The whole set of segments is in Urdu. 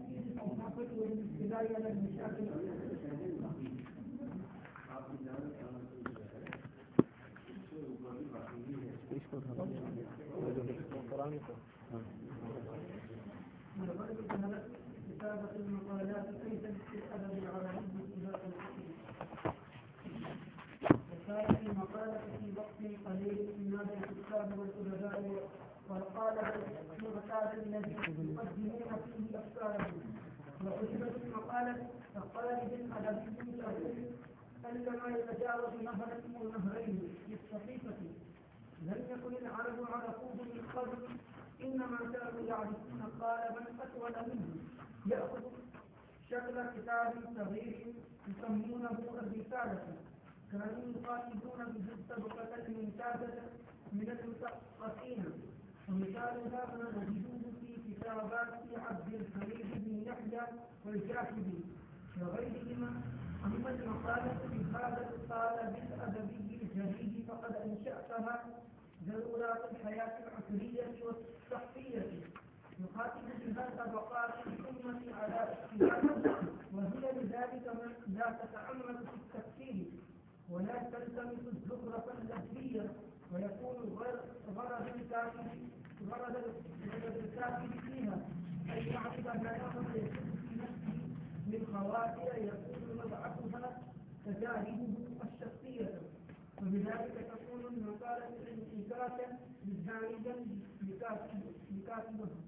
في الصحافة والاستدلال على المشاكل. كتابة المقالات أيضا في الأدب العربي إلى وكانت المقالة في وقت قليل من هذا الكتاب والأدباء وقال المعتاد الذي يقدمون فيه أفكارهم وكتبت المقالة كطالب أدبي شهير أنما يتجاوز نهرا أو نهرين في الصحيفة. لم يكن العرب عرفوه من قبل إنما كانوا يعرفون قالبا أطول منه يأخذ شكل كتاب صغير يسمونه الرسالة. كانوا يقاتلون به الطبقة الممتازة من المثقفين ومثالها ما نجده في كتابات عبد الحميد بن يحيى والجاحظي وغيرهما. أما المقالة بهذا الطالب الأدبي الجديد فقد أنشأتها ضرورات الحياة العصرية والصحية يخاطب بها طبقات الأمة على اختلافها وهي لذلك لا تتعمد في التفسير ولا تلتمس الزخرفة اللفظية ويكون غرض الكاتب فيها أن يعرف بيانا يكون في نفسه من خواطر يكون مبعثها تجاربه الشخصية وبذلك تكون المقالة انعكاسا جانبا لكاتبها.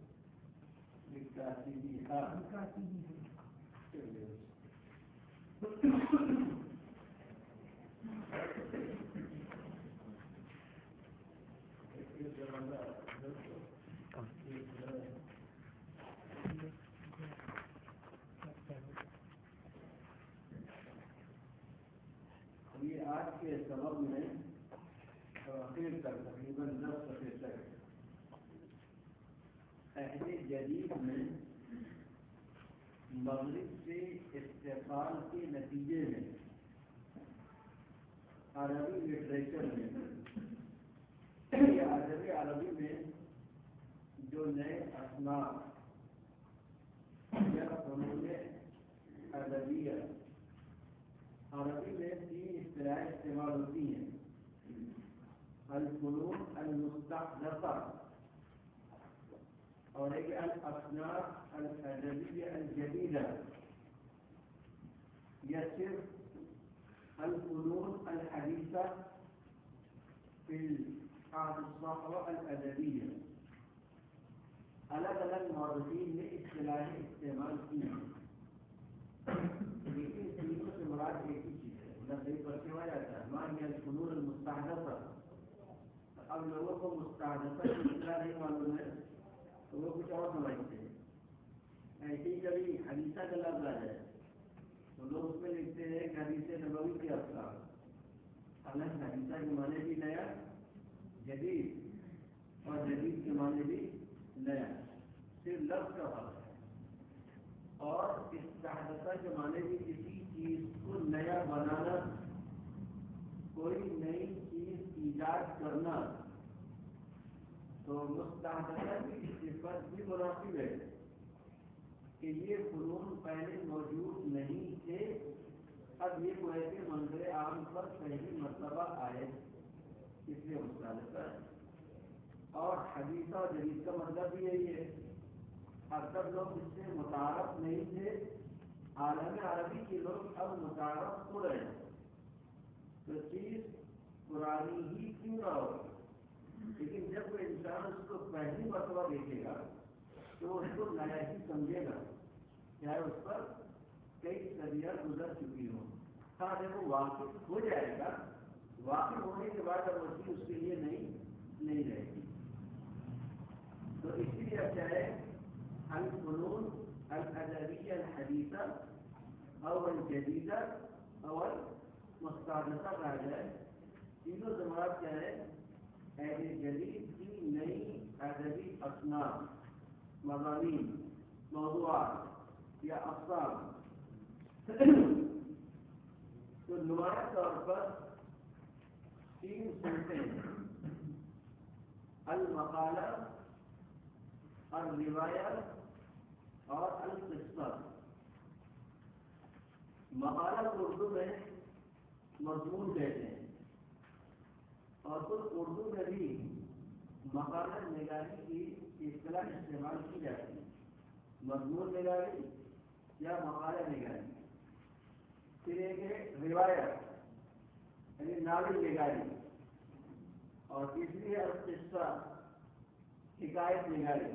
آج کے سبب میں تاخیر تک تقریباً 10 صفحے تک عہد جدید میں مغرب سے استقبال کے نتیجے میں عربی لٹریچر میں یا ادب عربی میں جو نئے اصناف یا فنون ادبیہ عربی میں 3 اصطلاحیں استعمال ہوتی ہیں: الفنون المستحدثہ اور ایک الاصناف الادبیہ الجدیدہ یا صرف الفنون الحدیثہ فی الصحوہ الادبیہ. الگ الگ مورخین نے اصطلاحیں استعمال کی ہیں لیکن تینوں سے مراد ایک ہی چیز ہے. صحیح پڑھتے ہوا جاتا ہے معنی الفنون المستحدثہ. اب لوگوں کو مستحدثہ کی اصطلاح نہیں معلوم ہے تو وہ کچھ اور سمجھتے ہیں. ایسے ہی کبھی حدیثہ کا لفظ آ جائے تو لوگ اس میں لکھتے ہیں کہ حدیث نبوی کے افکار. حالانکہ حدیثہ کے معنی بھی نیا جدید اور جدید کے معنی بھی نیا، صرف لفظ کا فرق ہے. اور استحدثہ کے معنی بھی کسی چیز کو نیا بنانا، کوئی نئی چیز ایجاد کرنا. تو مستحدثہ کی صفت بھی مناسب ہے کہ یہ فنون پہلے موجود نہیں تھے، اب یہ کوئی ایسے منظر عام پر پہلی مرتبہ آئے، اس لیے مستحدثہ ہے. اور حدیثہ اور جدید کا مطلب بھی یہی ہے. اب تک لوگ اس سے متعارف نہیں تھے، عالم عربی کے لوگ اب متعارف ہو رہے ہیں. تو چیز پرانی ہی کیوں نہ ہو، لیکن جب کوئی انسان اس کو پہلی مرتبہ دیکھے گا تو وہ اس کو نیا ہی سمجھے گا، چاہے اس پر کئی صدیاں گزر چکی ہوں. ہاں جب وہ واقف ہو جائے گا، واقف ہونے کے بعد اب وہ چیز اس کے لیے نہیں رہے گی. تو اس لیے اچھا ہے الفنون الادبیہ الحدیثہ او الجدیدہ او المستحدثہ کہا جائے. تینوں سے مراد کیا ہے؟ عہد جدید کی نئی ادبی اصناف، مضامین، موضوعات یا اقسام. تو نمایاں طور پر 3 صنفیں: المقالہ، الروایہ اور القصہ. مقالہ کو اردو میں مضمون کہتے ہیں، اور خود اردو میں بھی مقالہ نگاری کی اصطلاح استعمال کی جاتی ہے، مضمون نگاری یا مقالہ نگاری۔ پھر ایک ہے روایت یعنی ناول نگاری، اور تیسری ہے قصہ حکایت نگاری۔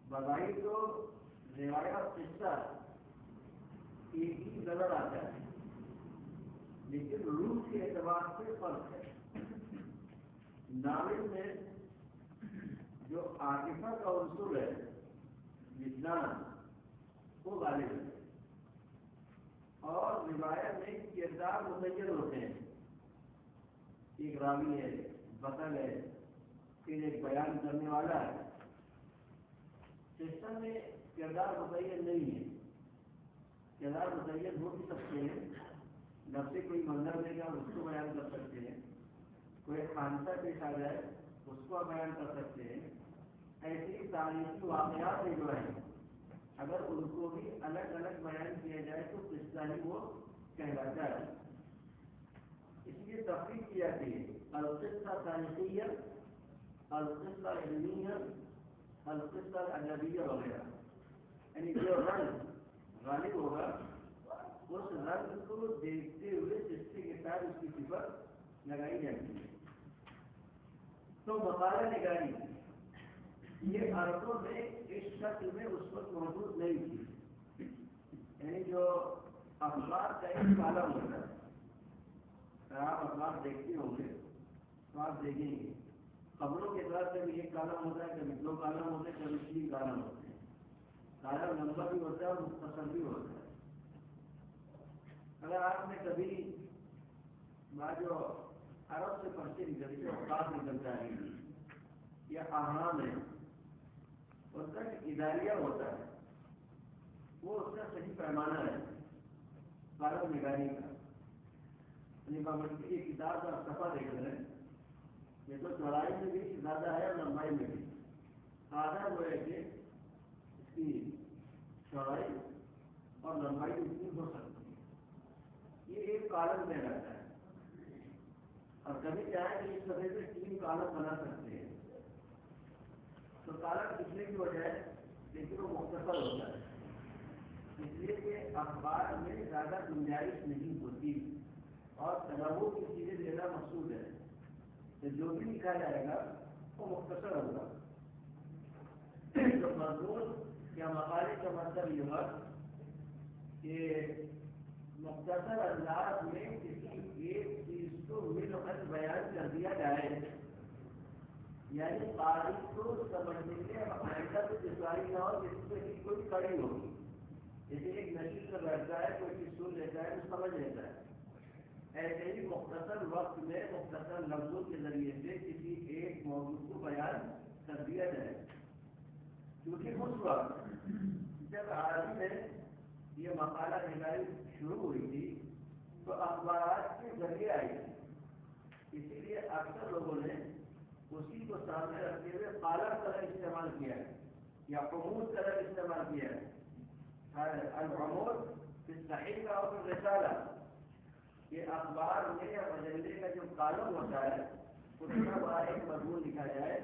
بظاہر تو روایت اور قصہ ایک ہی نظر آتا ہے، لیکن روح کے اعتبار سے فرق ہے۔ ناول میں جو عاطفہ کا عنصر ہے، وجدان، وہ غالب ہے، اور روایت میں کردار متعین ہوتے ہیں، ایک راوی ہے، بطل ہے، پھر ایک بیان کرنے والا ہے۔ سسٹم میں کردار متعین نہیں ہے، کردار متعین ہو بھی سکتے ہیں، لفظ سے کوئی منظر دے گا اس کو بیان کر سکتے ہیں، کوئی حادثہ پیش آ جائے اس کو بیان کر سکتے ہیں۔ ایسی تاریخی واقعات ہیں جو ہیں، اگر ان کو بھی الگ الگ بیان کیا جائے تو قصہ ہی وہ کہلاتا ہے۔ اس لیے تفریق کی جاتی ہے، القصہ تاریخیہ، القصہ علمیہ، القصہ ادبیہ وغیرہ، یعنی جو رنگ غالب ہوگا اس رنگ کو دیکھتے ہوئے قصے کے ساتھ اس کی صفت لگائی جاتی ہے۔ تو مقالہ نگاری یہ عربوں میں اس شکل میں اس وقت موجود نہیں تھی، یعنی جو اخبار کا ایک کالم ہوتا ہے، اگر آپ اخبار دیکھتے ہوں گے تو آپ دیکھیں گے خبروں کے بعد کبھی ایک کالم ہوتا ہے، کبھی دو کالم ہوتے ہیں، کبھی تین کالم ہوتے ہیں، کالم لمبا بھی ہوتا ہے اور مختصر بھی ہوتا ہے۔ اگر آپ نے کبھی جو عرب سے پرچے نکلتے اوقات نکلتا ہے یا احرام ہے، اس کا جو اداریہ ہوتا ہے وہ اس کا صحیح پیمانہ ہے کالم نگاری کا۔ کی کتاب کا صفحہ دیکھ رہے ہیں، یہ تو چوڑائی میں بھی زیادہ ہے اور لمبائی میں بھی آدھا جو ہے کہ اس کی چوڑائی اور لمبائی اتنی ہو سکتی ہے، یہ ایک کالم میں رہتا ہے، اور کبھی چاہے کہ اس طرح سے تین کالم بنا سکتے ہیں، تو کالم کتنے کی وجہ ہے لیکن وہ مختصر ہوتا ہے، اس لیے کہ اخبار میں زیادہ گنجائش نہیں ہوتی اور تنوع کی چیزیں دینا مقصود ہے، تو جو بھی لکھا جائے گا وہ مختصر ہوگا۔ تو مضمون یا مقالے کا مطلب یہ ہوا کہ مختصر انداز میں کسی ایک چیز کو مل کر بیان کر دیا جائے، یعنی قاری کو سمجھنے میں آئندہ سے دشواری نہ ہو، جس میں کوئی کڑی ہوگی، جیسے ایک نشیز میں بیٹھتا ہے، کوئی چیز سن لیتا ہے تو سمجھ لیتا ہے، ایسے ہی مختصر وقت میں مختصر لفظوں کے ذریعے سے کسی ایک موضوع کو بیان کر دیا جائے۔ کیونکہ اس وقت جب عربی میں یہ مقالہ نگاری شروع ہوئی تھی تو اخبارات کے ذریعے آئی تھی، اسی لیے اکثر لوگوں نے اسی کو سامنے رکھتے ہوئے قالم کا لفظ استعمال کیا ہے یا عمود کا لفظ استعمال کیا ہے۔ العمود فی الصحیفہ اور فی الرسالہ، یہ اخبار میں یا مجلے کا جو کالم ہوتا ہے اس کا بارے ایک مضمون لکھا جائے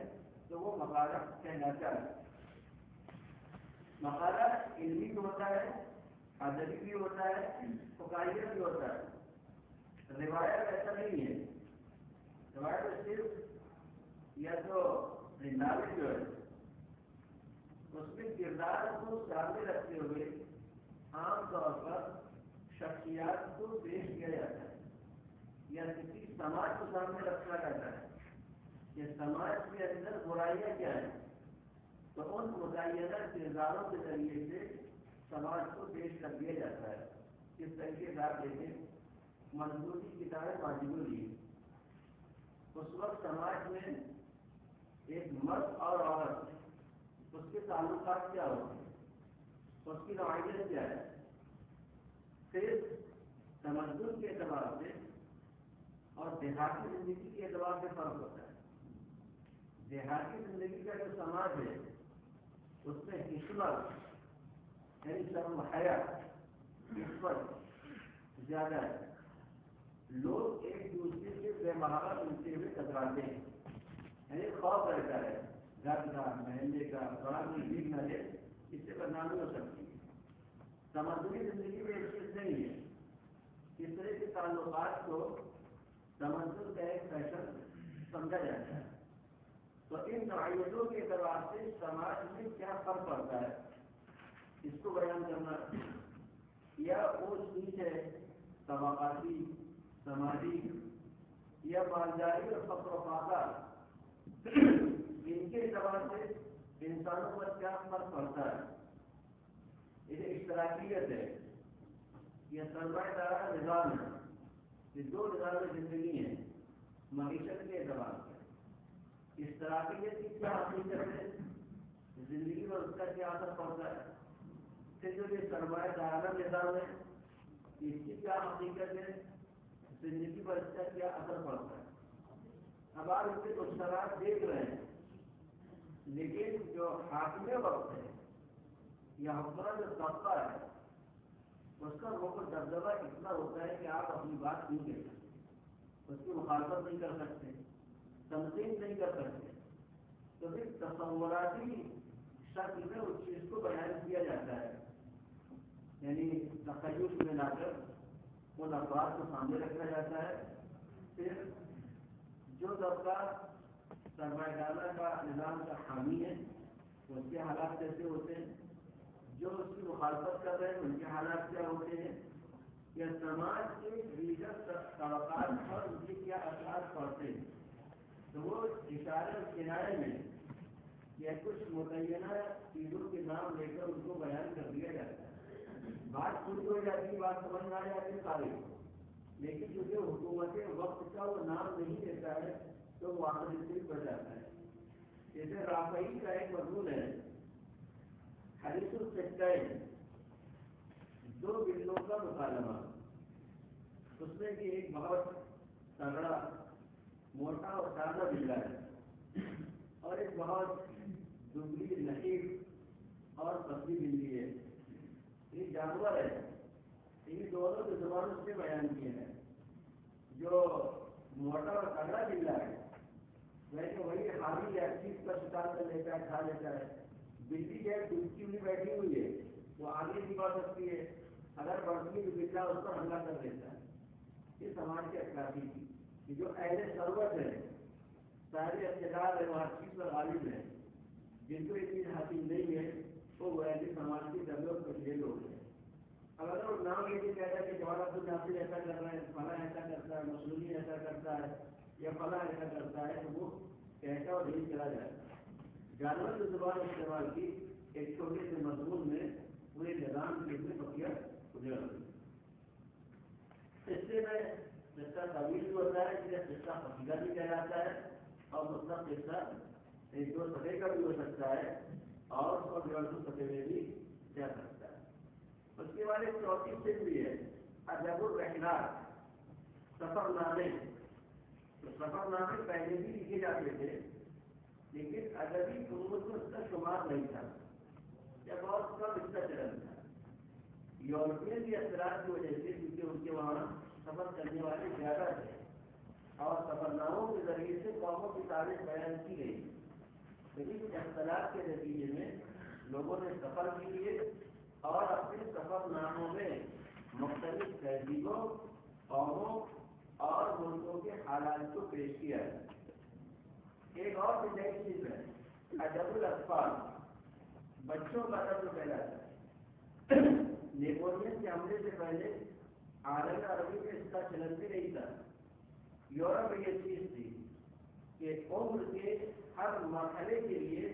تو وہ مقالہ کہلاتا ہے۔ مقالہ علمی بھی ہوتا ہے، ادبی بھی ہوتا ہے، فقاہیہ بھی ہوتا ہے۔ روایت ایسا نہیں ہے، روایت صرف یا تو ناول جو ہے اس میں کردار کو سامنے رکھتے ہوئے عام طور پر شخصیات کو پیش کیا جاتا ہے یا کسی سماج کو سامنے رکھا جاتا ہے کہ سماج کے اندر برائیاں کیا ہیں، تو ان متعینہ کرداروں کے ذریعے سے سماج کو پیش کر دیا جاتا ہے۔ کس طریقے سے آپ دیکھیں، منظور کی کتابیں واجب ہوئی، اس وقت سماج میں ایک مرد اور عورت اس کے تعلقات کیا ہوتے ہیں، اس کی نوعیت کیا ہے، پھر تمدن کے اعتبار سے اور دیہاتی زندگی کے اعتبار سے فرق ہوتا ہے۔ دیہاتی زندگی کا جو سماج ہے اس میں حکمت یعنی شرم و حیا اس پر زیادہ ہے. لوگ ایک دوسرے سے بے محابہ ملتے ہوئے ٹکراتے ہیں، یعنی خوف رہتا ہے گھر کا، محلے کا، بڑا کوئی ٹھیک نہ لے، اس سے بدنامی ہو سکتی ہے. تمدنی زندگی میں ایک چیز نہیں ہے. اس طرح کے تعلقات کو تمدن کا ایک فیشن سمجھا جاتا ہے. تو ان نوعیتوں کے اعتبار سے سماج میں کیا فرق پڑتا ہے اس کو بیان کرنا، یا اونچ نیچ ہے، طبقاتی، سماجی، یا مالداری اور فقر و فاقہ، ان کے اعتبار سے انسانوں پر کیا فرق پڑتا ہے. یہ اشتراکیت ہے، یہ سرمایہ دارانہ نظام ہے. یہ دو نظام زندگی ہیں معیشت کے اعتبار سے. اشتراکیت کی کیا حقیقت ہے، زندگی میں اس کا کیا اثر پڑتا ہے. پھر جو یہ سرمایہ دارانہ نظام ہے، اس کی کیا حقیقت ہے، زندگی پر اس کا کیا اثر پڑتا ہے. اب آپ اس کے نقصانات دیکھ رہے ہیں، لیکن جو حاکم وقت ہے یا حکمراں جو طبقہ ہے، اس کا روح و دبدبہ اتنا ہوتا ہے کہ آپ اپنی بات نہیں کہہ سکتے، اس کی مخالفت نہیں کر سکتے، تنقید نہیں کر سکتے. تو پھر تصوراتی شکل میں اس چیز کو بیان کیا جاتا ہے، یعنی تخیل میں لا کر ان افراد کو سامنے رکھا جاتا ہے. پھر جو طبقہ سرمایہ دارانہ کا نظام کا حامی ہے اس کے حالات کیسے ہوتے ہیں، جو اس کی مخالفت کر رہے ہیں ان کے حالات کیا ہوتے ہیں، یا سماج کے دیگر طبقات پر ان کے کیا اثرات پڑتے ہیں. تو وہ اشارے اور کنارے میں یا کچھ متعینہ چیزوں کے نام لے کر ان کو بیان کر دیا جاتا ہے. بات پوری ہو جاتی ہے، بات سمجھ میں آ جاتی ہے سارے، لیکن کیونکہ حکومت وقت کا وہ نام نہیں دیتا ہے تو وہ آخر سے بڑھ جاتا ہے. جیسے رافعی کا ایک مضمون ہے حدیث السجدین، دو بلوں کا مکالمہ. اس میں بھی ایک بہت تگڑا موٹا اور تازہ بلا ہے اور ایک بہت دبلی نحیف اور پتلی بلی ہے. یہ جانور ہے، یہ دونوں کے زبان اس نے بیان کیے ہیں. جو موٹا اور تگڑا بلا ہے ویسے وہی حامی یا چیز کا شکار کر لیتا ہے، کھا لیتا ہے. بلی جو ہے ڈبکی ہوئی بیٹھی ہوئی ہے، وہ آگے نہیں بڑھ سکتی ہے، اگر بڑھتی ہے تو بلا اس پر حملہ کر دیتا ہے. یہ سماج کے اخلاقی تھی کہ جو اہل ثروت ہے، صاحب اقتدار ہے، وہ ہر چیز پر غالب ہے. جن کو یہ چیز حاصل نہیں ہے وہ ایسے سماج کی ضرورت پر یہ لوگ ہیں. اب اگر وہ نام لے کے کہتا ہے کہ جواہر عبد الناصر ایسا کر رہا ہے، فلاں ایسا کرتا ہے، مسلمی ایسا کرتا ہے یا فلاں ایسا کرتا ہے، تو وہ کہتا اور نہیں چلا جاتا. جانور کی زبان استعمال کی ایک چھوٹے سے مضمون میں پورے نظام کے لیے بقیہ اجڑ گئی. قصے میں قصہ طویل بھی ہوتا ہے، جسے قصہ قصیدہ بھی کہلاتا ہے، اور مطلب قصہ ایک دو صفحے کا بھی ہو سکتا ہے اور 100-150 صفحے میں بھی جا سکتا ہے. اس کے بعد ایک چوتھی صنف بھی ہے ادب الرحلات، سفر نامے. تو سفر نامے پہلے بھی لکھے جاتے تھے، لیکن ادبی فنون میں اس کا شمار نہیں تھا یا بہت کم اس کا چلن تھا. یورپین کی اثرات کی وجہ سے، کیونکہ ان کے وہاں سفر کرنے والے زیادہ تھے اور سفر ناموں کے ذریعے سے قوموں کی تاریخ بیان کی گئی. لیکن اختلاف کے نتیجے میں لوگوں نے سفر کیے اور اپنے سفر ناموں میں مختلف تہذیبوں، قوموں اور ملکوں کے حالات کو پیش کیا ہے. ایک اور بھی نئی چیز ہے ادب الاطفال، بچوں کا ادب کہلاتا ہے. نیپولین کے حملے سے پہلے عالم عربی میں اس کا چلن بھی نہیں تھا. یورپ میں یہ چیز تھی کہ عمر کے ہر مرحلے کے لیے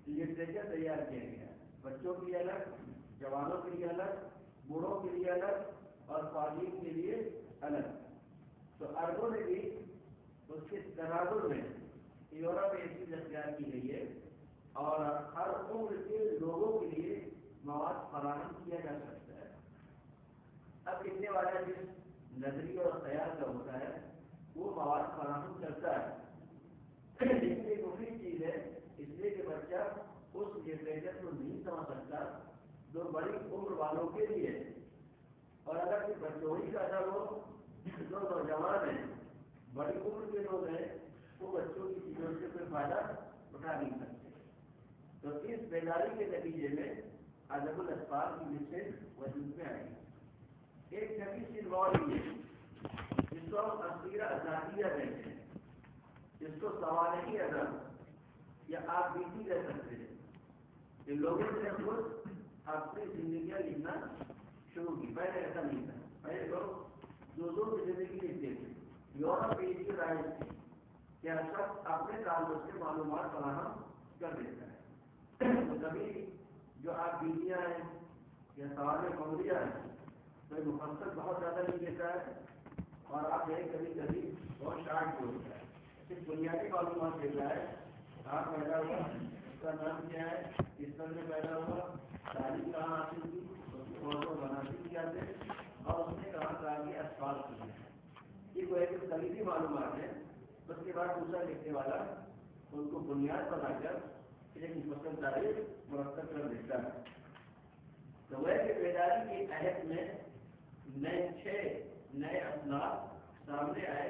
لٹریچر تیار کیا گیا، بچوں کے لیے الگ، جوانوں کے لیے الگ، بوڑھوں کے لیے الگ اور خواتین کے لیے الگ. تو عربوں نے بھی اس کے تناظر میں یورپ میں ایک چیز اختیار کی گئی ہے اور ہر عمر کے لوگوں کے لیے مواد فراہم کیا جا سکتا ہے. اب لکھنے والا جس نظریے اور خیال کا ہوتا ہے وہ مواد فراہم کرتا ہے، لیکن ایک مفید چیز ہے اس لیے کہ بچہ اس لٹریچر کو نہیں سمجھ سکتا جو بڑی عمر والوں کے لیے. اور اگر کوئی بچوڑی کا ادب ہو، جو نوجوان ہیں، بڑی عمر کے لوگ ہیں، وہ بچوں کی چیزوں سے کوئی فائدہ اٹھا نہیں سکتے. تو اس بیداری کے نتیجے میں ادب الاسفار کی مثل وجود میں آئی. ایک چھوٹی سی نوع یہ جس کو ہم اسیرہ ذاتیہ کہتے ہیں، جس کو سوانحی ادب یا آپ بیتی کہہ سکتے ہیں. ان لوگوں نے خود اپنی زندگیاں لکھنا شروع کی. پہلے ایسا نہیں تھا. پہلے لوگ دوسروں کی زندگی لکھتے تھے. یورپ کی ایک رائج تھی کہ ہر شخص اپنے تعلق سے معلومات فراہم کر دیتا ہے. تو کبھی جو آپ بیتیاں ہیں یا سوال قمریہ ہیں، کوئی مفصل بہت زیادہ نہیں دیتا ہے، اور آپ یہ کبھی کبھی بہت شارٹ ہوتا ہے، صرف بنیادی معلومات دیتا ہے. آپ پیدا ہوا، اس کا نام کیا ہے، کس طرح میں پیدا ہوا، تعلیم کہاں حاصل کی، اس کے موضوع مناسب کیا تھے، اور اس نے کہاں کہا کہ اسفار کیا ہے. یہ کوئی ایک کلیدی معلومات ہے. اس کے بعد دوسرا لکھنے والا ان کو بنیاد بنا کر ایک مفصل تاریخ مرتب کر دیتا ہے. تو وہ کہ بیداری کی عہد میں نئے اصناف سامنے آئے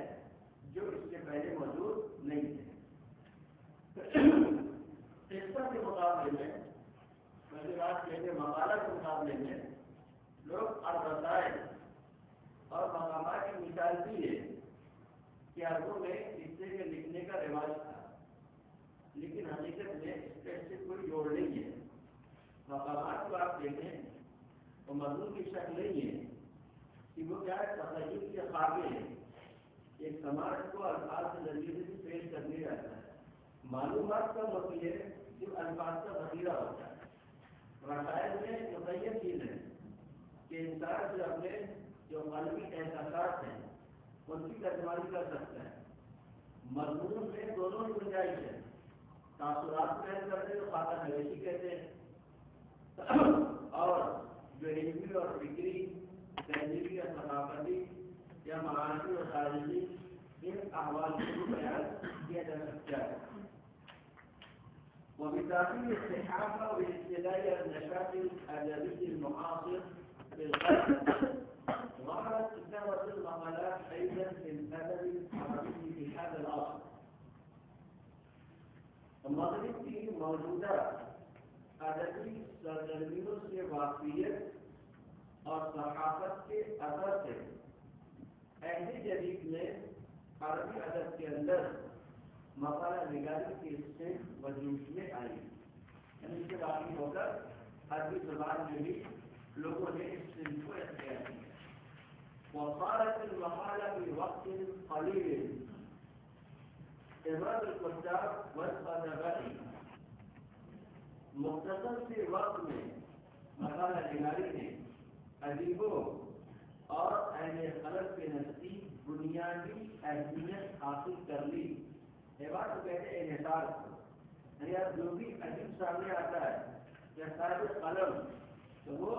جو اس سے پہلے موجود نہیں تھے. قصہ کے مقابلے میں، پہلی بات کہتے مقالہ کے مقابلے میں لوگ الرسائل اور مقامات کی مثال دی ہے کہ عربوں میں قصے کے لکھنے کا رواج تھا، لیکن حقیقت میں اس کا اس سے کوئی جوڑ نہیں ہے. مقامات کو آپ دیکھیں وہ مضمون کی شکل نہیں ہے کہ وہ کیا ہے، تخیل کے خاکے ہیں. ایک سماج کو الفاظ کے ذریعے سے پیش کرنے جاتا ہے. معلومات کا ہوتی ہے جو الفاظ کا ذخیرہ ہوتا ہے. رسائل میں متعین چیز ہے کہ انسان سے اپنے جو قلبی احساسات ہیں ان کی ترجمانی کر سکتا ہے. مضمون میں دونوں کی گنجائش ہے. تاثرات پیدا کرتے ہیں تو خاطر نویسی کہتے ہیں، اور جو علمی اور فکری، تہذیبی یا ثقافتی یا معاشی اور تاریخی ان احوال کو بیان کیا جا سکتا ہے. وبتعطيل الصحافة والاستدلال على النشاط الأدبي المعاصر بالغرب ظهرت كتابة المقالات أيضا في الأدب العربي في هذا العصر. المغرب کی موجودہ ادبی سرگرمیوں سے واقفیت اور ثقافت کے اثر سے عہد جدید میں عربی ادب کے اندر مقالہ نگاری کی صنف وجود میں آئی. یعنی اس سے واقف ہو کر عربی زبان میں بھی لوگوں نے اس صنف کو اختیار کیا. وصارت المقالہ في وقت قليل إمام الكتاب والأدباء. مختصر سے وقت میں مقالہ نگاری نے ادیبوں اور اہل قلم کے نزدیک بنیادی اہمیت حاصل کر لی. یہ بات تو کہتے ہیں انحصار کو. جو بھی ادیب سامنے آتا ہے یا صاحب قلم، تو وہ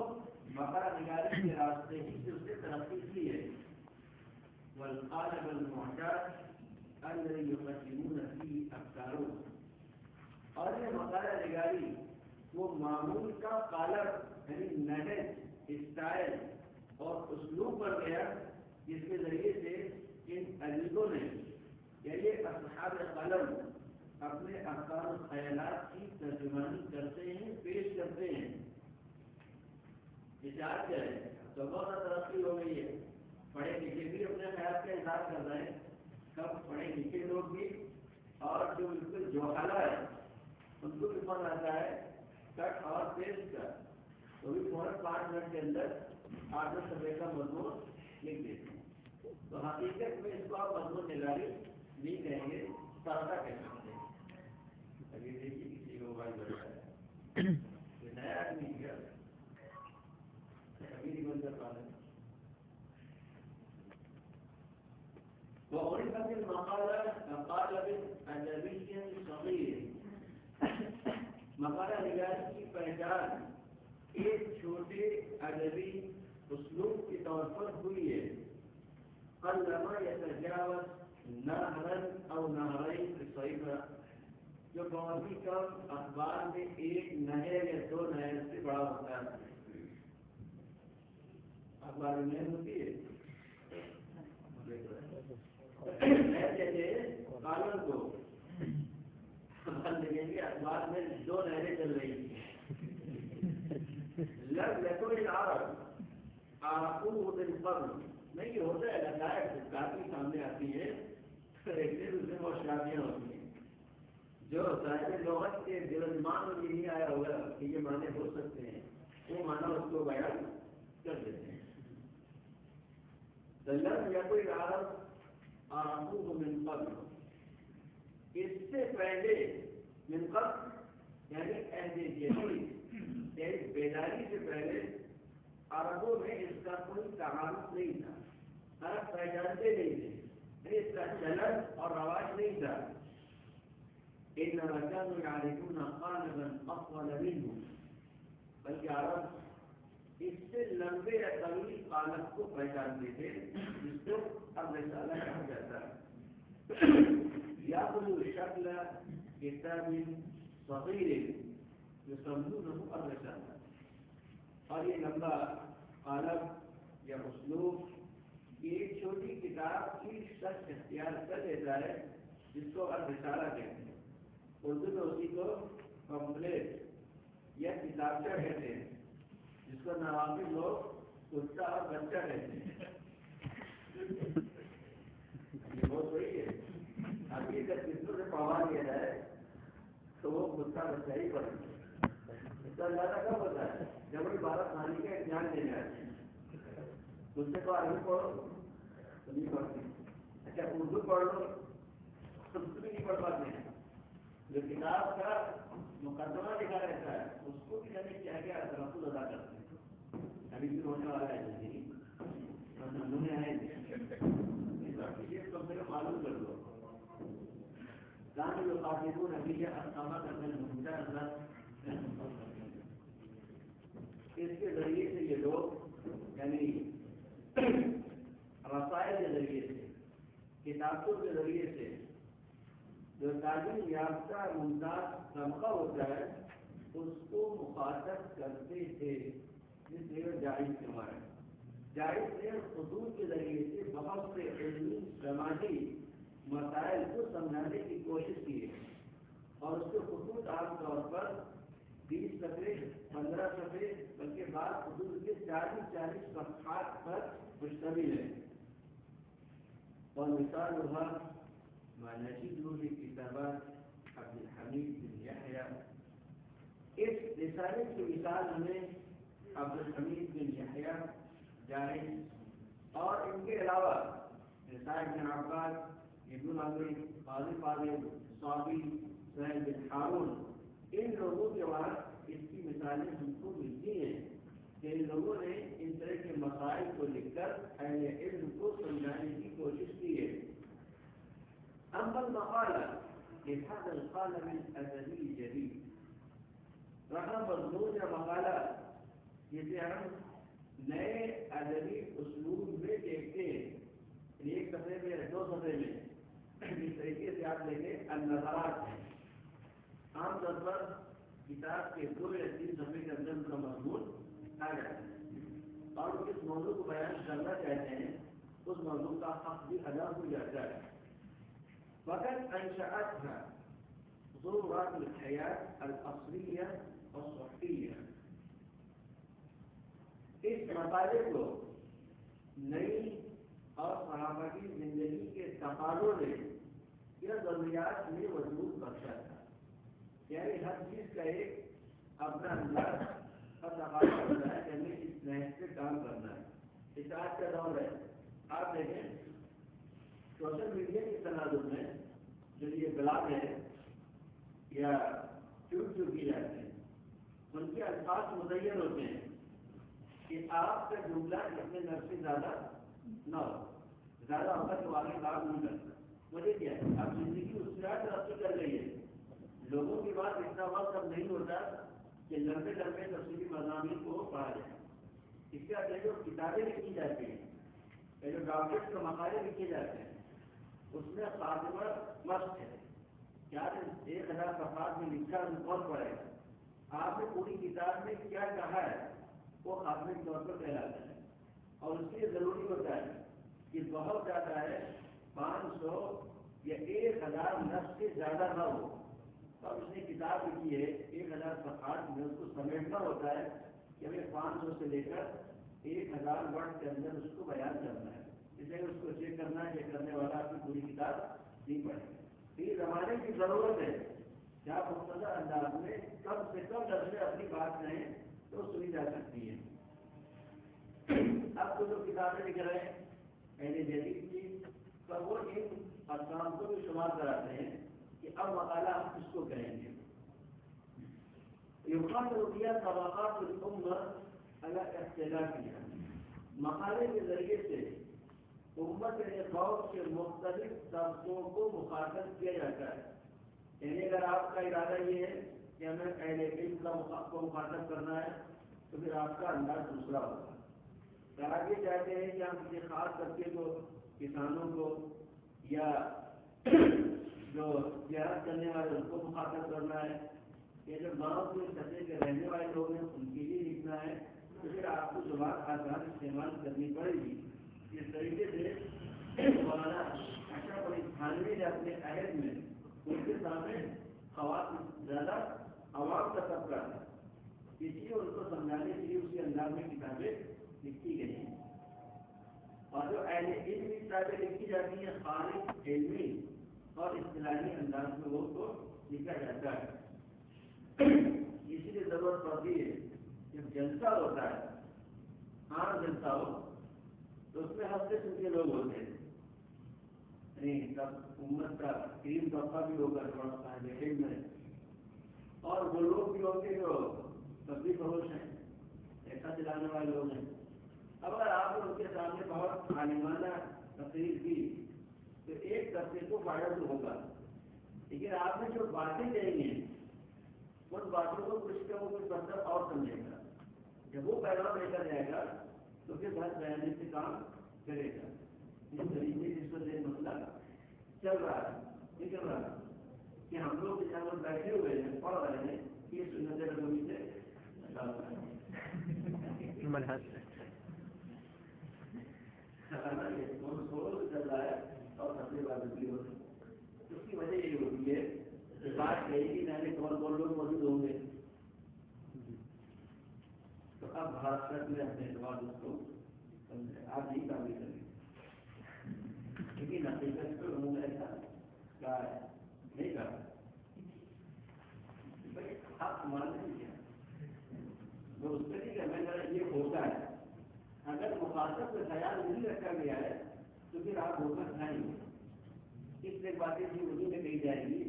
مقالہ نگاری کے راستے ہی سے اس نے ترقی کی ہے. والقالب المعتاد الذي يقدمون فيه افكارهم. اور یہ مقالہ نگاری وہ معمول کا قالب یعنی نہج، اسٹائل اور اسلوب بن گیا جس کے ذریعے سے ان ادیبوں نے یعنی اصحاب قلم اپنے افکار و خیالات کی ترجمانی کرتے ہیں، پیش کرتے ہیں. اشارہ کیا ہے تو بہت ترقی ہو گئی ہے. پڑھے لکھے بھی اپنے خیال کا اظہار کر رہے ہیں، کم پڑھے لکھے لوگ بھی، اور جو بالکل جوہلا ہے ان کو بھی من آتا ہے کٹ اور پیسٹ کر، تو بھی فوراً 5 منٹ کے اندر 8 صفحے کا مضمون لکھ دیتے ہیں. تو حقیقت میں اس کو آپ مضمون نگاری نہیں کہیں گے، سادہ کہہ سکتے ہیں. ابھی دیکھیے کسی کو موبائل بڑھتا ہے، یہ نیا آدمی کیا ابھی نہیں بن کر پا رہے. وعرفت المقالة كقالب أدبي صغير. مقالہ نگاری کی پہچان ایک چھوٹے ادبی اسلوب کے طور پر ہوئی ہے. قلما يتجاوز نهرا او نهرين في الصحيفة، جو بہت ہی کم اخبار میں ایک نہر یا 2 نہر سے بڑا ہوتا ہے. بارے میں ہوتی ہے جیسے کالم کو دیکھیں گے اخبار میں 2 نہریں چل رہی تھی لگ لکھو عرب آرقو بالقرن نہیں ہوتا ہے لگائے کافی سامنے آتی ہے ایک دوسرے میں شادیاں ہوتی ہیں جو صاحب لغت کے دلجمان میں نہیں آیا ہوگا کہ یہ معنی ہو سکتے ہیں وہ معنی اس کو بیان کر دیتے ہیں لم یکن العرب آرقوه من قبل اس سے پہلے من قبل یعنی عہد جدید یعنی بیداری سے پہلے عربوں میں اس کا کوئی تعارف نہیں تھا عرب پہچانتے نہیں تھے یعنی اس کا چلن اور رواج نہیں تھا انما كانوا يعرفون قالبا اطول منه بلکہ عرب اس سے لمبے یا طویل قالب کو پہچانتے تھے جس کو اب رسالہ کہا جاتا ہے يأخذ شكل كتاب صغير يسمونه الرسالة اور یہ لمبا قالب یا اسلوب ایک چھوٹی کتاب کی شخص اختیار کر لیتا ہے جس کو الرسالہ کہتے ہیں اردو میں اسی کو پمفلیٹ یا کتابچہ کہتے ہیں جس کو نواقی لوگ کتا اور بچہ کہتے ہیں یہ بہت صحیح ہے ابھی اگر کتوں سے پڑھوا دیا جائے تو وہ کتا بچہ ہی پڑھیں گے اس کا زیادہ کب ہوتا ہے جب وہ 12 خانی کا امتحان دینے آتے ہیں اس سے تو عربی پڑھو تو نہیں پڑھتے اچھا اردو پڑھ لو تو بھی نہیں پڑھ پاتے ہیں جو کتاب کا مقدمہ لکھا رہتا ہے اس کو بھی جانے کیا کیا تلفظ ادا کرتے ہیں ابھی بھی ہونے والا ہے زندگی نمونے آئے کم سے کم معلوم کر دو کہاں جو خاطبون ابھی یہ احکامات اپنے ممکن اثر اس کے ذریعے سے یہ لوگ یعنی رسائل کے ذریعے سے کتابوں کے ذریعے سے جو تعلیم یافتہ ممتاز طبقہ ہوتا ہے اس کو مخاطب کرتے تھے جس لیے جائز کے ہمارے جائز نے خطوط کے ذریعے سے بہت سے علمی سماجی مسائل کو سمجھانے کی کوشش کی ہے اور اس کے خطوط عام طور پر 20 صفحے 15 صفحے بلکہ بعض خطوط کے 40 صفحات پر مشتمل ہے اور مثال ہوا نجد في كتابات عبد الحميد بن يحيى اس رسالے کی مثال ہمیں عبد الحمید بن یحییٰ جائز اور ان کے علاوہ رسائل بن عباس ابن عمری قاضی فاضل صابی سہیل بن ہارون ان لوگوں کے بعد اس کی مثالیں ہم کو ملتی ہیں کہ ان لوگوں نے ان طرح کے مسائل کو لکھ کر اہل علم کو سمجھانے کی کوشش کی ہے أما المقالة لهذا القالب الأدبي الجديد رقم مضمون یا مقالہ جسے ہم نئے ادبی اسلوب میں دیکھتے ہیں ایک صفحے میں 2 صفحے میں اس طریقے سے آپ دیکھیں النظرات ہیں عام طور پر کتاب کے 2 یا 3 صفحے کے اندر ان کا مضمون آ جاتا ہے اور جس موضوع کو بیان کرنا چاہتے ہیں اس موضوع کا حق بھی ادا ہو جاتا ہے فقد انشأتها ضرورات الحياة الأصلية والصحية اس مقالے کو نئی اور صحابہ کی زندگی کے تقاضوں نے یا ضروریات میں وجود بخشا تھا یعنی ہر چیز کا ایک اپنا انداز اور تقاضا ہوتا ہے کہ ہمیں اس نحو پہ کام کرنا ہے اس آج کا دور ہے آپ دیکھیں سوشل میڈیا کی تناظر میں جو یہ بلاگ ہے یا ٹویٹ جو کی جاتے ہیں ان کے الفاظ متعین ہوتے ہیں کہ آپ کا جملہ اپنے نفس سے زیادہ نہ ہو زیادہ ہوگا تو آگے بات نہیں کرتا مجھے کیا ہے اب زندگی اس طرح ترقی کر رہی ہے لوگوں کے بعد اتنا وقت اب نہیں ہوتا کہ لمبے لمبے تفصیلی مضامین کو پڑھا جائے اس کے بعد جو کتابیں لکھی جاتی ہیں جو ڈاکٹر کے مقالے لکھے جاتے ہیں اس میں خاتمہ مست ہے کیا 1000 صفحات میں لکھا ہے کون پڑھے گا آپ نے پوری کتاب میں کیا کہا ہے وہ خاتمے کے طور پر کہلاتا ہے اور اس لیے ضروری ہوتا ہے کہ بہت زیادہ ہے 500 یا 1000 لفظ سے زیادہ نہ ہو. اب اس نے کتاب لکھی ہے 1000 صفحات میں، اس کو سمیٹنا ہوتا ہے کہ ہمیں 500 سے لے کر 1000 ورڈ کے اندر اس کو بیان کرنا ہے. اس لیے اس کو چیک کرنا ہے، چیک کرنے والا آپ کی پوری کتاب نہیں پڑھے. یہ زمانے کی ضرورت ہے کہ آپ مختصر انداز میں کم سے کم لفظ میں اپنی بات کہیں تو سنی جا سکتی ہے. اب جو کتابیں لکھ رہے ہیں اہل جدید کی، تو وہ ان اقسام کو بھی شمار کراتے ہیں کہ اب مقالہ ہم کس کو کہیں گے. يقرر فيها طبقات الأمة على اختلافها. مقالے کے ذریعے سے امت قوم کے مختلف طبقوں کو مخاطب کیا جاتا ہے. یعنی اگر آپ کا ارادہ یہ ہے کہ ہمیں اہل علم کو مخاطب کرنا ہے تو پھر آپ کا انداز دوسرا ہوگا. اگر آپ یہ چاہتے ہیں کہ ہم کسی خاص طبقے کو، کسانوں کو یا جو زیارت کرنے والے ان کو مخاطب کرنا ہے، یہ جو گاؤں کے سطح کے رہنے والے لوگ ہیں ان کے لیے لکھنا ہے، تو پھر آپ کو زبان آسان استعمال کرنی پڑے گی. اس طریقے سے مولانا اشرف علی تھانوی نے اپنے عہد میں ان کے سامنے زیادہ عوام کا طبقہ ہے، اس لیے ان کو سمجھانے کے لیے اسی انداز میں کتابیں لکھی گئی ہیں. اور جو اہل علم کی کتابیں لکھی جاتی ہیں خالص علمی اور اصطلاحی انداز میں وہ کو لکھا جاتا ہے. اسی لیے ضرورت پڑتی ہے جب جلسہ ہوتا ہے، عام جلسہ ہو تو اس میں ہر قسم کے لوگ ہوتے ہیں. یعنی امت کا کریم طبقہ بھی ہوگا پڑھتا ہے علم میں، اور وہ لوگ بھی ہوتے جو تبلیغ فروش ہیں، ایسا چلانے والے لوگ ہیں. اب اگر آپ نے ان کے سامنے بہت عالمانہ تقریر کی تو ایک طبقے کو فائدہ تو ہوگا، لیکن آپ نے جو باتیں کہیں گے ان باتوں کو کچھ کا وہ کچھ مطلب اور سمجھے گا. جب وہ پیغام لے کر جائے گا تو پھر بات بیان سے کام کرے گا. اس طریقے سے اس وقت ایک مسئلہ چل رہا ہے، نکل رہا ہے کہ ہم لوگ جہاں پر بیٹھے ہوئے ہیں پڑھ رہے ہیں یہ سنت نبوی سے چل رہا ہے اور اپنی بات بھی ہو رہی ہے. اس کی وجہ یہ ہوتی ہے بات کہی کہ میں نے کون لوگ موجود ہوں گے. تو اب بھارت میں اپنے اعتبار اس کو آپ یہی کام بھی کریں گے، لیکن حقیقت پر انہوں نے ایسا کہا ہے نہیں کہا. آپ مان لیجیے وہ اس طریقے میں یہ ہوتا ہے. اگر مخاطب کا خیال نہیں رکھا گیا ہے تو پھر آپ دھوکہ کھائیں گے. اس لیے باتیں بھی اردو میں کہی جائے گی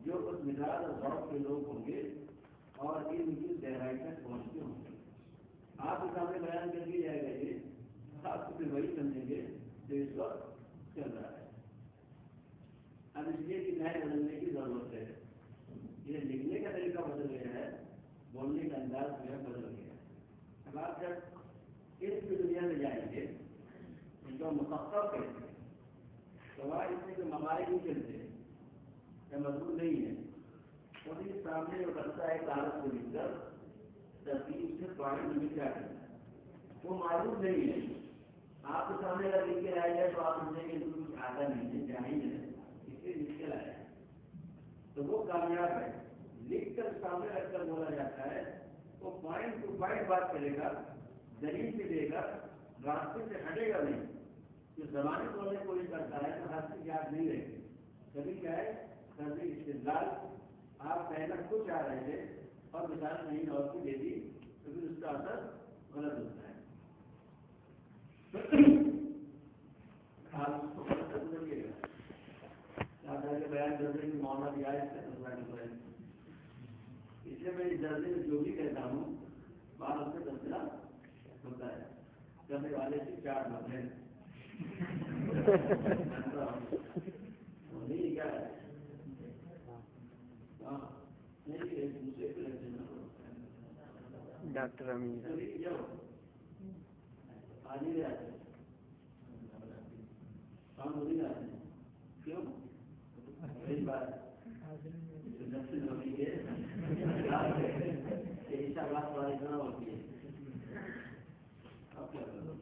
جو اس مزاج اور ذوق کے لوگ ہوں گے اور ان کی گہرائی تک پہنچتے ہوں گے. آپ کے سامنے بیان کر دیا جائے گا یہ آپ کو پھر وہی سمجھیں گے جو اس وقت چل رہا ہے. اب اس لیے کہ نئے بدلنے کی ضرورت ہے. یہ لکھنے کا طریقہ بدل گیا ہے، بولنے کا انداز جو ہے بدل گیا ہے. اب آپ جب علم کی دنیا میں جائیں گے ان کو مختصر کریں گے تو وہاں اس میں جو مقاصد نہیں چلتے یا مضمون نہیں ہے تو بھی سامنے جو کرتا ہے کاغذ کو لکھ کر ترتیب سے پانی میں کیا کرنا ہے وہ معلوم نہیں ہے. آپ کے سامنے اگر لکھ کے لایا جائے تو آپ سمجھیں گے کچھ آتا نہیں ہے، جاہل ہے، اس لیے لکھ کے لایا تو وہ کامیاب ہے. لکھ کر سامنے رکھ کر بولا جاتا ہے وہ پوائنٹ ٹو پوائنٹ بات کرے گا، دلیل بھی دے گا، راستے سے ہٹے گا نہیں. جو زمانے بولنے کو کوشش کرتا ہے تو ہاتھ سے یاد نہیں رہے گی. کبھی کیا ہے کبھی استدلال آپ کہنا کچھ آ رہے تھے اور مثال نہیں اور کی دے دی تو پھر اس کا اثر غلط ہوتا ہے. آپ اس کو غلط سمجھیے گا کے بیان کرنے کی معاملہ بھی آئے اس لیے میں اس درجے میں جو بھی کہتا ہوں بات اس سے تبصرہ ہوتا ہے. کرنے والے سے 4 لوگ ہیں نہیں کیا ہے ڈاکٹر امین آدھی آتے کام نہیں آتے کیوں بات ہوتی ہے ایسا بات والے کہاں ہوتی ہے. آپ کیا کرو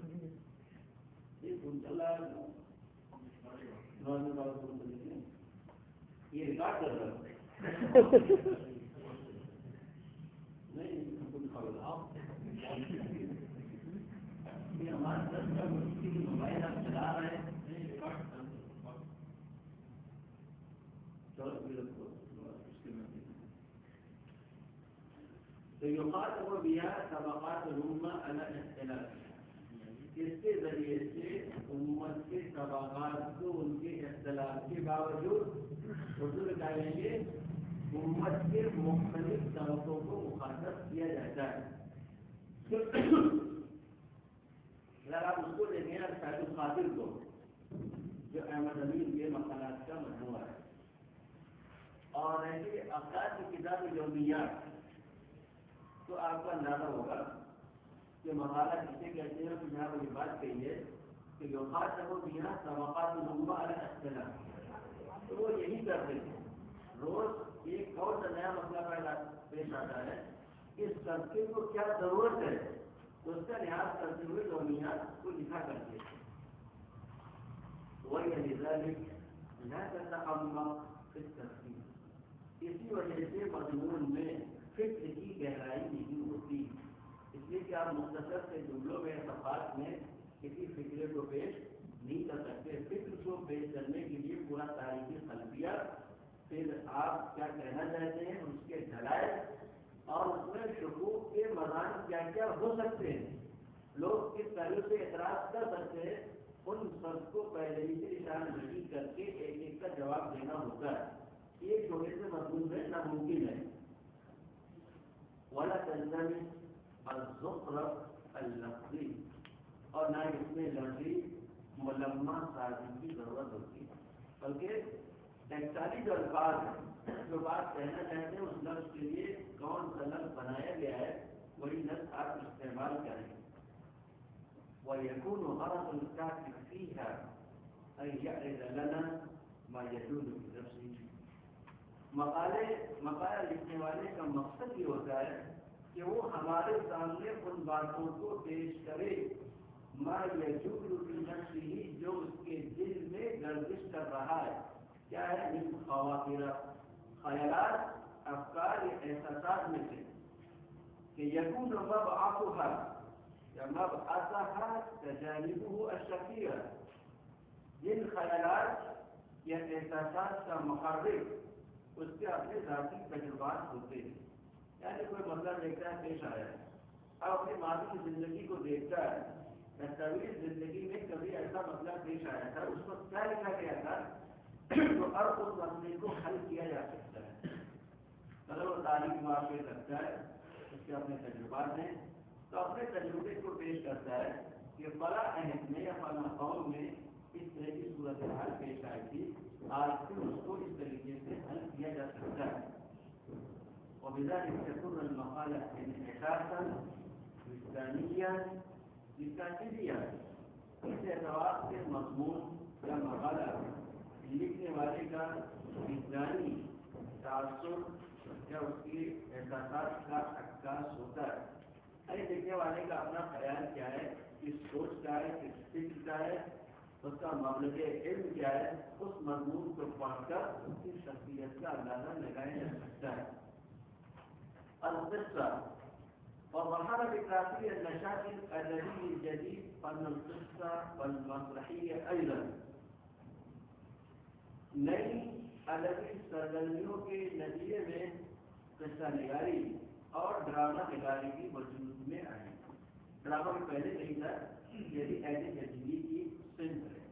یہ ریکارڈ کر رہا ہے نہیں ہمارے دس کا موبائل آپ چلا رہے ہیں تو یقال وہ بیا طبقات الامہ علی اختلاف اس کے ذریعے سے امت کے طبقات کو ان کے اختلاف کے باوجود اردو میں کہیں گے امت کے مختلف طبقوں کو مخاطب کیا جاتا ہے. اگر آپ اس کو دیکھیں شاہد القادر کو جو احمد امین کے مقالات کا مجموعہ ہے اور ایسے افراد کی کتاب یومیات تو آپ کا اندازہ ہوگا کہ مقالہ جسے کہتے ہیں تو جہاں وہ یہ بات کہی ہے کہ جو خاص ہے وہ یہاں طبقات الامہ علی اختلاف تو وہ یہی کرتے ہیں روز ایک اور سا نیا مسئلہ پیش آتا ہے اس طبقے کو کیا ضرورت ہے تو اس کا لحاظ کرتے ہوئے یومیات کو لکھا کرتے ہیں. وَلِذَلِكَ لَا تَتَعَمَّقْ فِي التَّفْصِيلِ اسی وجہ سے مضمون میں فکر کی گہرائی نہیں ہوتی اس لیے کہ آپ مختصر سے جملوں میں صفحات میں کسی فکرے کو پیش نہیں کر سکتے. فکر کو پیش کرنے کے لیے پورا تاریخی خلفیہ پھر آپ کیا کہنا چاہتے ہیں اس کے دلائل اور اس میں شکوک کے مضان کیا کیا ہو سکتے ہیں لوگ کس طرح سے اعتراض کر سکتے ہیں ان سب کو پہلے ہی سے اشارہ نہیں کر کے ایک ایک کا جواب دینا ہوتا ہے. یہ چھوٹے سے مضمون میں ناممکن ہے. ولا تلزم الزخرف اللفظی اور نہ اس میں لفظی ملمہ سازی کی ضرورت ہوتی ہے بلکہ ٹیکسٹائل جو الفاظ ہیں جو بات کہنا چاہتے ہیں اس لفظ کے لیے کون سا لفظ بنایا گیا ہے وہی لفظ آپ استعمال کریں. ويكون غرض الكاتب فيها أن يعرض لنا ما يدل بنفسه. مقالہ لکھنے والے کا مقصد یہ ہوتا ہے کہ وہ ہمارے سامنے ان باتوں کو پیش کرے ما يدل بنفسه جو اس کے دل میں گردش کر رہا ہے. کیا ہے من خواطر خیالات افکار یا احساسات میں سے کہ یکون مبعثها یا مبعثها تجانبه الشکیہ جن خیالات یا احساسات کا محرک اس کے اپنے ذاتی تجربات ہوتے ہیں. یعنی کوئی مسئلہ دیکھتا ہے پیش آیا ہے اب اپنی ماضی کی زندگی کو دیکھتا ہے یا طویل زندگی میں کبھی ایسا مسئلہ پیش آیا تھا اس کو کیا لکھا گیا تھا تو اب اس مسئلے کو حل کیا جا سکتا ہے. اگر وہ تاریخ واقع کرتا ہے اس کے اپنے تجربات ہیں تو اپنے تجربے کو پیش کرتا ہے کہ فلاں عہد میں یا فلاں قوم میں اس طرح کی صورتحال پیش آئی تھی آج پھر اس کو اس طریقے سے حل کیا جا سکتا ہے. وبذلك تكون المقالة انعكاسا وجدانيا للكاتبية. اس اعتبار سے مضمون یا مقالہ لکھنے والے کا وجدانی تعصب یا اس کے احساسات کا عکاس ہوتا ہے. لکھنے والے کا اپنا خیال کیا ہے کس سوچ کا ہے کس فکر کا ہے اس کا مبلغ علم کیا ہے اس مضمون کو پڑھ کر اس کی شخصیت کا اندازہ لگایا جا سکتا ہے. القصہ اور وہاں بکافی النشاط الادبی الجدید فن القصہ والمسرحیہ ایضا نئی ادبی سرگرمیوں کے نتیجے میں قصہ نگاری اور ڈرامہ نگاری کی وجود میں آئی. ڈرامہ بھی پہلے نہیں تھا یعنی ایسی تجزیے کی صنف ہے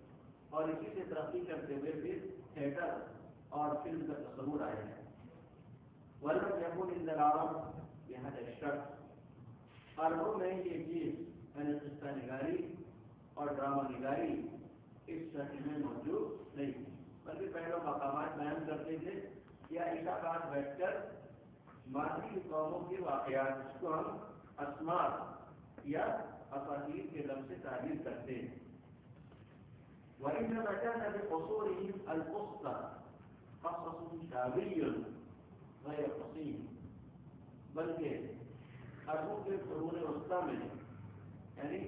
اور اسی سے ترقی کرتے ہوئے پھر تھیٹر اور فلم کا تصور آیا ہے. ولم يكن الا العرب بهذا الشرط عربوں میں یہ چیز یعنی قصہ نگاری اور ڈرامہ نگاری اس شکل میں موجود نہیں تھی بلکہ پہلے مقامات بیان کرتے تھے یا ایسا بات بیٹھ کر ماضی قوموں کے واقعات جس کو ہم اسماء یا اساطیر کے لفظ سے تعبیر کرتے ہیں. وإنما كان بقصورهم القصة قصص شعبي غیر قصیر بلکہ عربوں کے قرون وسطیٰ میں یعنی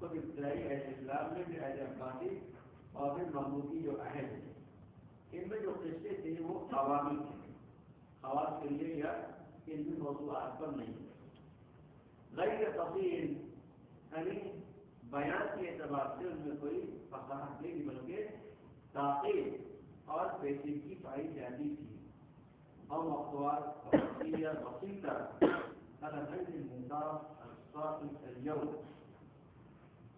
خود ابتدائی عہد اسلام میں بھی عہد عباسی اور پھر مملوکی جو عہد ہے، ان میں جو قصے تھے وہ عوامی تھے، خواص کے لیے یا ان میں موضوعات پر نہیں، غیر تفصیل یعنی بیان کے اعتبار سے ان میں کوئی فصاحت نہیں بلکہ تاخیر اور پیچیدگی پائی جاتی تھی، اور مقصوات وسیع وسیع الحمد اليوم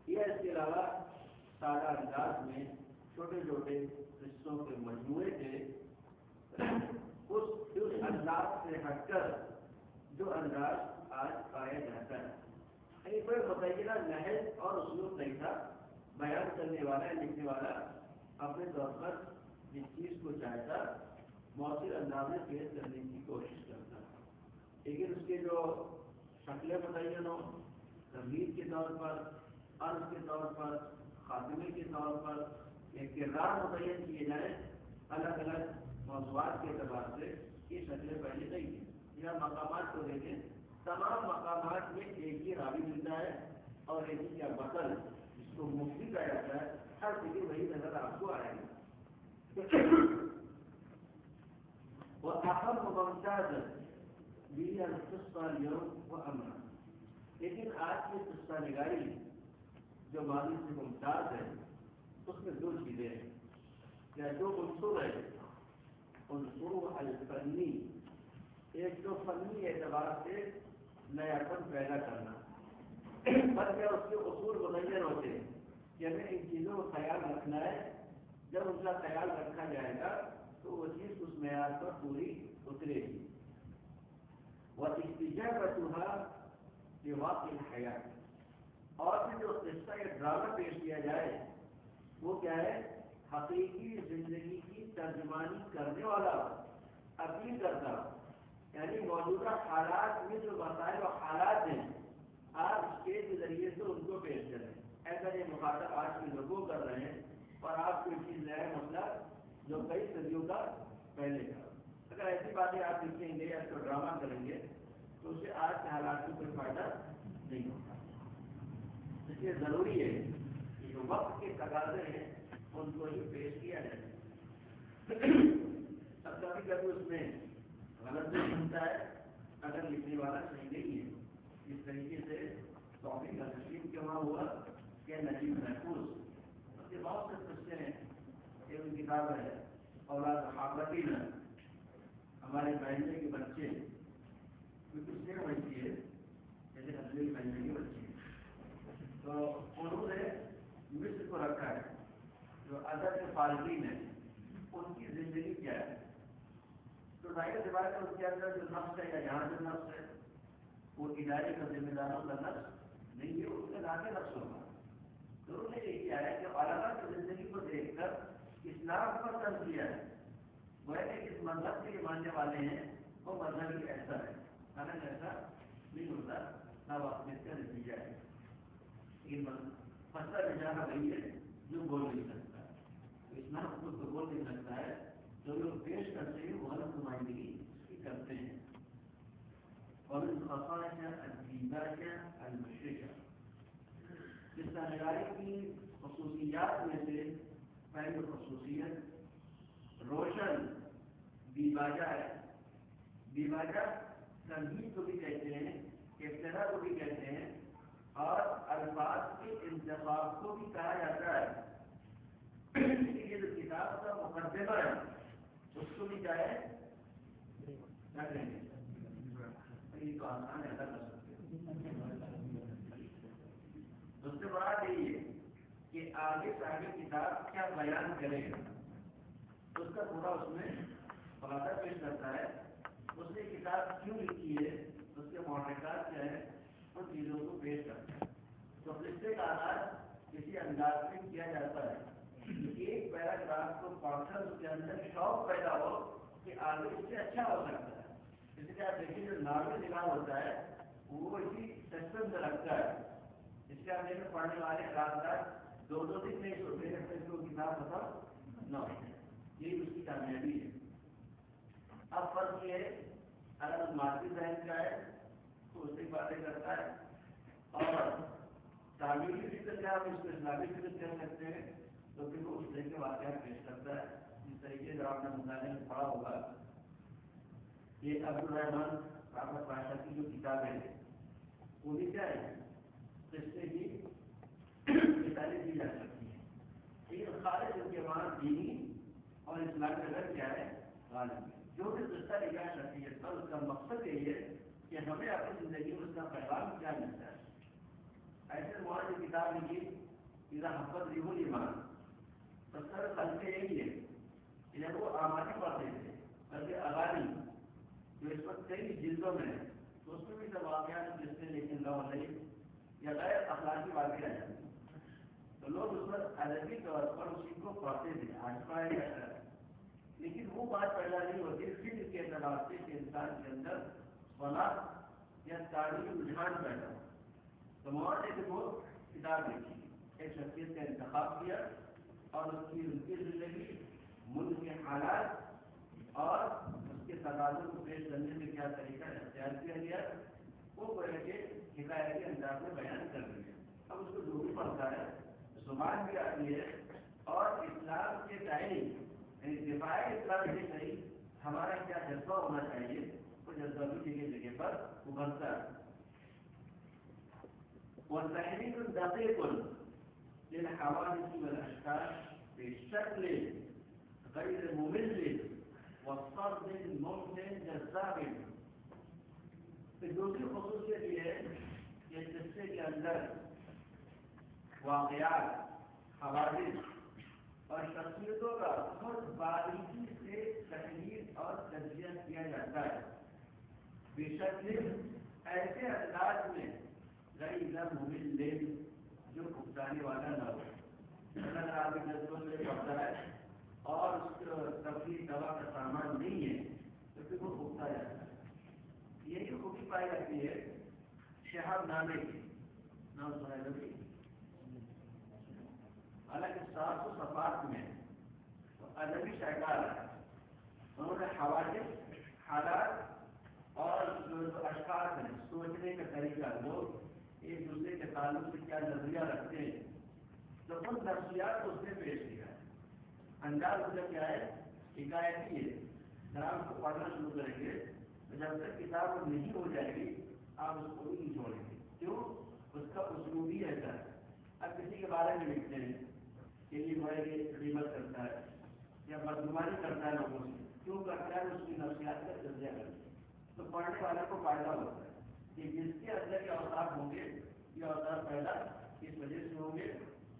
یہ اس کے علاوہ سادہ انداز میں چھوٹے چھوٹے قصوں کے مجموعے تھے، اس انداز سے ہٹ کر جو انداز آج پایا جاتا ہے، یعنی کوئی متعینہ نہج اور اسلوب نہیں تھا، بیان کرنے والا لکھنے والا اپنے طور پر جس چیز کو چاہتا مؤثر انداز میں پیش کرنے کی کوشش کرتا، لیکن اس کے جو شکلیں متعین ہو، تمہید کے طور پر، عرض کے طور پر، خاتمے کے طور پر، ایک کردار متعین کیے جائیں الگ الگ موضوعات کے اعتبار سے، یہ شکلیں پہلے نہیں تھیں۔ یا مقامات کو دیکھیں، تمام مقامات میں ایک ہی راوی ملتا ہے اور ایک ہی کا بطل جس کو مفتی کہا جاتا ہے، ہر جگہ وہی نظر آپ کو آئے گا۔ وہ اہم ممتاز بھی القصہ اليوم و امن، لیکن آج کی قصہ نگاری جو ماضی سے ممتاز ہے، اس میں دو چیزیں ہیں یا دو عنصر ہیں، عنصر الفنی، ایک تو فنی اعتبار سے نیا پن پیدا کرنا، بلکہ اس کے اصول متعین ہوتے ہیں کہ ہمیں ان چیزوں کا خیال رکھنا ہے، جب ان کا خیال رکھا جائے گا تو وہ چیز اس معیار پر پوری اترے گی۔ وَإِسْتِجَابَتُهَا لِوَاقِعِ الْحَيَاةِ، اور پھر جو قصہ یا ڈرامہ پیش کیا جائے وہ کیا ہے؟ حقیقی زندگی کی ترجمانی کرنے والا، اپیل کرتا، یعنی موجودہ حالات میں جو مسائل و حالات ہیں آپ اسٹیج کے ذریعے سے ان کو پیش کریں، ایسا یہ مخاطب آج کے لوگوں کر رہے ہیں، اور آپ کوئی چیز نیا مسئلہ جو کئی صدیوں کا پہلے کا، اگر ایسی باتیں آپ لکھیں گے یا اس کو ڈرامہ کریں گے تو اسے آج کے حالات میں کوئی فائدہ نہیں ہوگا۔ اس لیے ضروری ہے کہ جو وقت کے تقاضے ہیں ان کو ہی پیش کیا جائے۔ اب کبھی کبھی اس میں غلط بھی بنتا ہے اگر لکھنے والا صحیح نہیں ہے، اس طریقے سے توفیق نسیم کے وہاں ہوا کہ نجیب محفوظ، اس کے بہت سے قصے ہیں، ایک کتاب ہے اولاد حافظین، ہمارے بہنجے کے بچے، کچھ سے بچی ہے جیسے اصلی بہنجے کے بچے، تو انہوں نے مصر کو رکھا ہے، جو ادب کے فارغین ہیں ان کی زندگی کیا ہے، تو ظاہر سی بات ہے اس کے اندر جو نفس ہے یا یہاں جو نفس ہے وہ ادارے کا ذمہ داروں کا نفس نہیں ہے، اس کے ذاتی نفس ہوگا۔ تو انہوں نے یہ کیا ہے کہ علماء کی زندگی کو دیکھ کر اسلام پر تنظیم کیا ہے، وہ ہے کہ اس مذہب کے ماننے والے ہیں وہ مذہب ہی ایسا ہے، حالانکہ ایسا نہیں ہوتا، نہ وقت کا نتیجہ ہے، لیکن مسئلہ بیچارہ وہی ہے جو بول نہیں سکتا، اسلام خود کو بول نہیں سکتا ہے، جو لوگ پیش کرتے ہیں وہ غلط نمائندگی کی کرتے ہیں۔ ومن خصائص الدیباجہ المشرقہ، قصہ نگاری کی خصوصیات میں سے پہلی خصوصیت روشن دیباجہ ہے۔ دیباجہ تنظیم کو بھی کہتے ہیں، ابتدا کو بھی کہتے ہیں، اور الفاظ کے انتخاب کو بھی کہا جاتا ہے۔ اس لیے جو کتاب کا مقدمہ ہے اس کو بھی کیا ہے، کیا کہیں گے، یہ تو آسان ایسا کر سکتے اس سے بات یہی ہے کہ آگے سے آگے کتاب کیا بیان کرے گا، اس کا پورا اس میں خلاصہ پیش کرتا ہے، اس نے کتاب کیوں لکھی ہے، اس کے محرکات کیا ہے، ان چیزوں کو پیش کرتا ہے۔ تو قصے کا آغاز کسی انداز میں کیا جاتا ہے، ایک پیراگراف کو پڑھ کر اس کے اندر شوق پیدا ہو کہ آگے اس سے اچھا ہو سکتا ہے۔ اس لیے آپ دیکھیے جو ناول نگار ہوتا ہے وہ اسی سسٹم میں رکھتا ہے، اس کے آگے میں پڑھنے والے رات رات دو دن نہیں سوتے ہیں پھر کو کتاب ختم نہ ہو، یہی اس کی کامیابی ہے۔ اب فرق یہ ہے اگر مادی ذہن کا ہے تو اسی باتیں کرتا ہے، اور تعمیر تاریخی فکر کیا ہم اس کو اسلامی فکر کہہ سکتے ہیں؟ تو پھر وہ اس طرح کے واقعات پیش کرتا ہے جس طریقے سے آپ نے مطالعے میں پڑھا ہوگا. یہ عبدالرحمان رحمت بادشاہ کی جو کتاب ہے وہ بھی کیا ہے قصے کی مثالیں دی جا سکتی ہیں. لیکن خالص ان کے وہاں دینی اور اسلامی نظر کیا ہے غالب. جو بھی قصہ لکھا شخصیت پر اس کا مقصد یہی ہے کہ ہمیں اپنی زندگی میں اس کا پیغام کیا ملتا ہے. ایسے مواد کی کتاب لکھی اذا حفظ ریح الایمان تو سر خلقے یہی ہے کہ جب وہ آمادی پڑھتے تھے بلکہ اغانی جو اس وقت کئی جلدوں میں ہے تو اس میں بھی جب واقعات جس نے لیکن نہ ہو یا غیر اخلاقی واقع رہ جاتی تو لوگ اس وقت ادبی طور پر اسی کو پڑھتے تھے. آج پڑھایا جاتا ہے لیکن وہ بات پیدا نہیں ہوتی فکر کے اعتبار سے کہ انسان کے اندر صلاح یا تعلیم رجحان پیدا ہو. تو مواد نے وہ کتاب لکھی ایک شخصیت کا انتخاب کیا اور اس کی زندگی ملک کے حالات اور اس کے تقاضوں کو پیش کرنے میں کیا طریقہ اختیار کیا گیا وہ بڑے کے حکایتی انداز میں بیان کر دیا. اب اس کو جو بھی پڑھتا ہے زبان بھی آتی ہے اور اسلام کے تعلیم یعنی دفاع اسلام سے صحیح ہمارا کیا جذبہ ہونا چاہیے وہ جذبہ بھی جگہ جگہ پر ابھرتا ہے. والتحريك دقيق للحوادث والأشكال بشكل غير ممل والصرف ممتع جذاب. دوسری خصوصیت یہ ہے کہ قصے کے اندر واقعات حوادث اور شخصیتوں کا بہت باریکی سے تحریر اور تجزیہ کیا جاتا ہے. بشکل ایسے انداز میں غیر ممل جو اکسانے والا نہ ہو. اگر آپ جذبوں سے پڑھتا ہے اور اس کو تفریح دوا کا سامان نہیں ہے تو پھر وہ اکتا جاتا ہے. یہی خوبی پائی جاتی ہے شہاب نامے کی نام سنا لگی. حالانکہ 700 صفحات میں ادبی شاہکار ہے. انہوں نے حوادث حالات اور جو اشخاص ہیں سوچنے کا طریقہ لوگ ایک دوسرے کے تعلق سے کیا نظریہ رکھتے ہیں تو ان نفسیات کو اس نے پیش کیا ہے. انداز اس کا کیا ہے حکایتی ہے. جب آپ اس کو پڑھنا شروع کریں گے تو جب تک کتاب نہیں ہو جائے گی آپ اس کو بھی نہیں چھوڑیں گے. کیوں اس کا اسلوب ہی ایسا ہے. اب کسی کے بارے میں لکھتے ہیں کہ یہ بڑے قیمت کرتا ہے یا بدگمانی کرتا ہے لوگوں سے. کیوں کرتا ہے اس کی نفسیات کا تجزیہ کرتے ہیں تو پڑھنے والے کو فائدہ ہوتا ہے کہ جس کے اندر کے اوصاف ہوں گے یہ اوصاف پیدا اس وجہ سے ہوں گے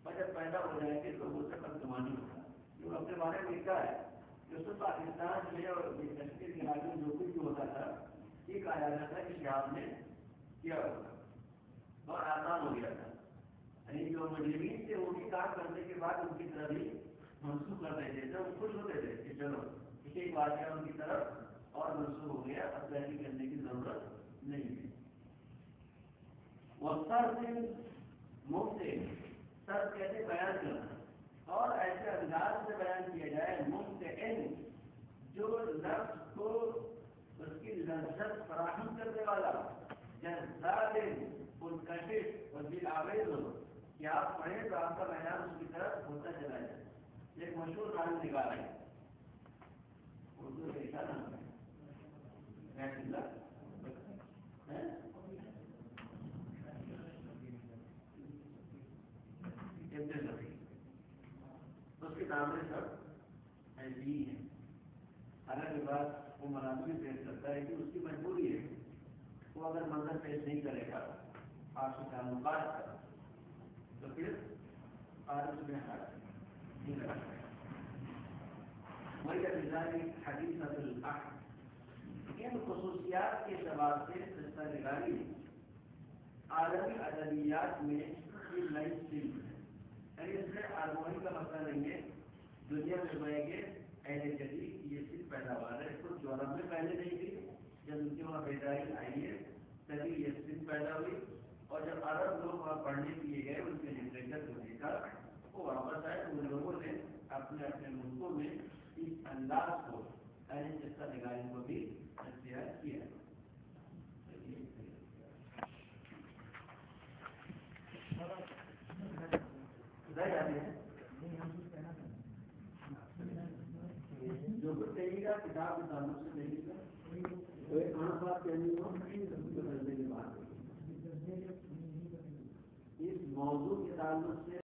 اور جب پیدا ہو جائیں گے تو وہ سے بدگمانی ہوگا. جو اپنے بارے میں لکھا ہے جو سب پاکستان میں اور کشمیر کے علاقے میں جو کچھ بھی ہوتا تھا یہ کہا جاتا تھا کہ شہاب نے کیا ہوگا اور آسان ہو گیا تھا. یعنی جو مجرمین تھے وہ بھی کام کرنے کے بعد ان کی طرف ہی منسوخ کر دیتے تھے. وہ خوش ہوتے تھے کہ چلو ایک واقعہ ان کی طرف اور منسوخ ہو گیا اب تحقیق کرنے کی ضرورت نہیں ہے. وقت مفتے سر کیسے بیان کرنا اور ایسے انداز سے بیان کیا جائے ممتعن جو نفس کو اس کی لذت فراہم کرنے والا جذاب منکشف اور دل آویز ہو کہ آپ پڑھیں تو آپ کا میدان اس کی طرف ہوتا چلا جائے. ایک مشہور نام نکال ہے اردو میں کیا نام ہے اس کے سامنے سب ایسے ہی ہیں. حالانکہ بات وہ مناسب پیش کرتا ہے کہ اس کی مجبوری ہے. وہ اگر منظر پیش نہیں کرے گا آپ سے تعلقات کا تو پھر عارف میں ہاتھ نہیں لگا سکے. وہی ابتدائی حدیث الاحد ان خصوصیات کے سبب سے قصہ نگاری عالمی ادبیات میں یہ نئی چیز ہے. یعنی اس میں آرمونی کا مسئلہ نہیں ہے. دنیا میں گوئیں گے اہل جدید یہ صرف پیداوار ہے. کچھ یورپ میں پہلے نہیں تھی. جب ان کی وہاں بیداری آئی ہے تبھی یہ صرف پیدا ہوئی اور جب عرب لوگ وہاں پڑھنے کے لیے گئے ان کے لٹریچر کو دیکھا وہ واپس آئے تو ان لوگوں نے اپنے اپنے ملکوں میں اس انداز کو اہل قصہ نگاری کو بھی اختیار کیا. کہے گا کتاب کے تعلق سے کہے گا کوئی عام بات کہنی ہو تو درجے کی بات ہے اس موضوع کے تعلق سے